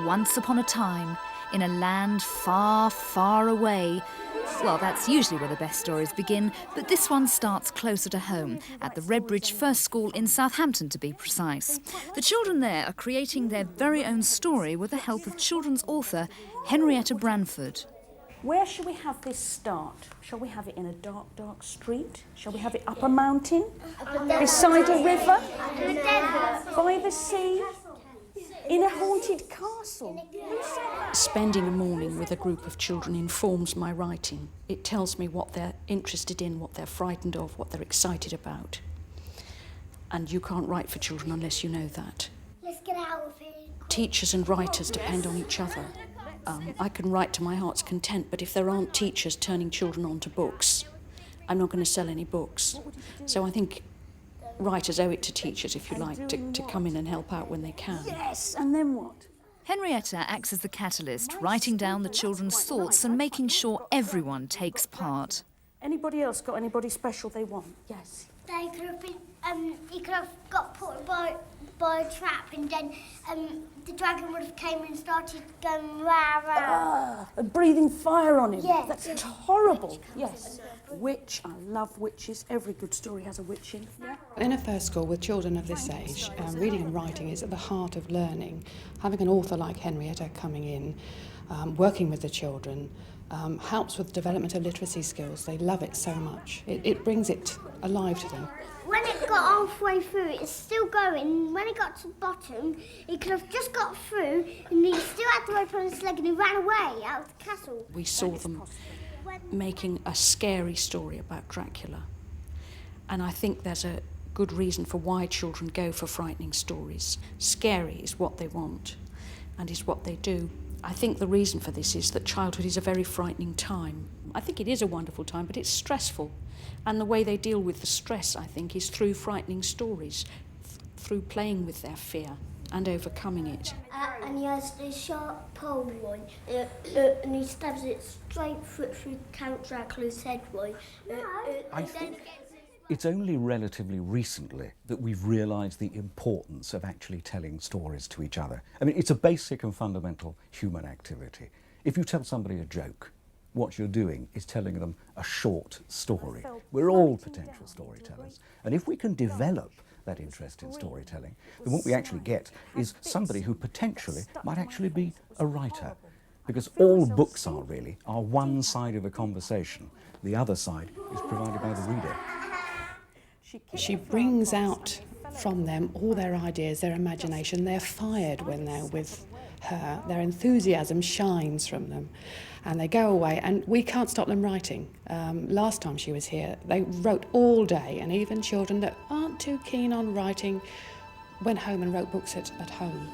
once upon a time, in a land far, far away. Well, that's usually where the best stories begin, but this one starts closer to home, at the Redbridge First School in Southampton, to be precise. The children there are creating their very own story with the help of children's author Henrietta Branford. Where shall we have this start? Shall we have it in a dark, dark street? Shall we have it up a mountain? Beside a river? By the sea? In a haunted castle? Spending a morning with a group of children informs my writing. It tells me what they're interested in, what they're frightened of, what they're excited about. And you can't write for children unless you know that. Let's get out of here. Teachers and writers depend on each other. I can write to my heart's content, but if there aren't teachers turning children onto books, I'm not going to sell any books. So I think writers owe it to teachers, if you like, to come in and help out when they can. Yes, and then what? Henrietta acts as the catalyst, writing down the children's thoughts and making sure everyone takes part. Anybody else got anybody special they want? Yes. They could have been, he could have got put by a trap, and then the dragon would have came and started going rah rah. And breathing fire on him. Yeah. That's horrible. Yes. Witch, I love witches. Every good story has a witch in. Yeah. In a first school with children of this age, reading and writing is at the heart of learning. Having an author like Henrietta coming in, working with the children, helps with the development of literacy skills. They love it so much. It brings it alive to them. When it got halfway through, it's still going. When it got to the bottom, he could have just got through, and he still had the rope on his leg, and he ran away out of the castle. We saw them making a scary story about Dracula. And I think there's a good reason for why children go for frightening stories. Scary is what they want and is what they do. I think the reason for this is that childhood is a very frightening time. I think it is a wonderful time, but it's stressful. And the way they deal with the stress, I think, is through frightening stories, through playing with their fear and overcoming it. And he has this sharp pole one, and he stabs it straight through Count Dracula's head one. I think it's only relatively recently that we've realised the importance of actually telling stories to each other. I mean, it's a basic and fundamental human activity. If you tell somebody a joke, what you're doing is telling them a short story. We're all potential storytellers. And if we can develop that interest in storytelling, then what we actually get is somebody who potentially might actually be a writer. Because all books are really are one side of a conversation. The other side is provided by the reader. She brings out from them all their ideas, their imagination. They're fired when they're with her. Their enthusiasm shines from them. And they go away, and we can't stop them writing. Last time she was here, they wrote all day, and even children that aren't too keen on writing went home and wrote books at home.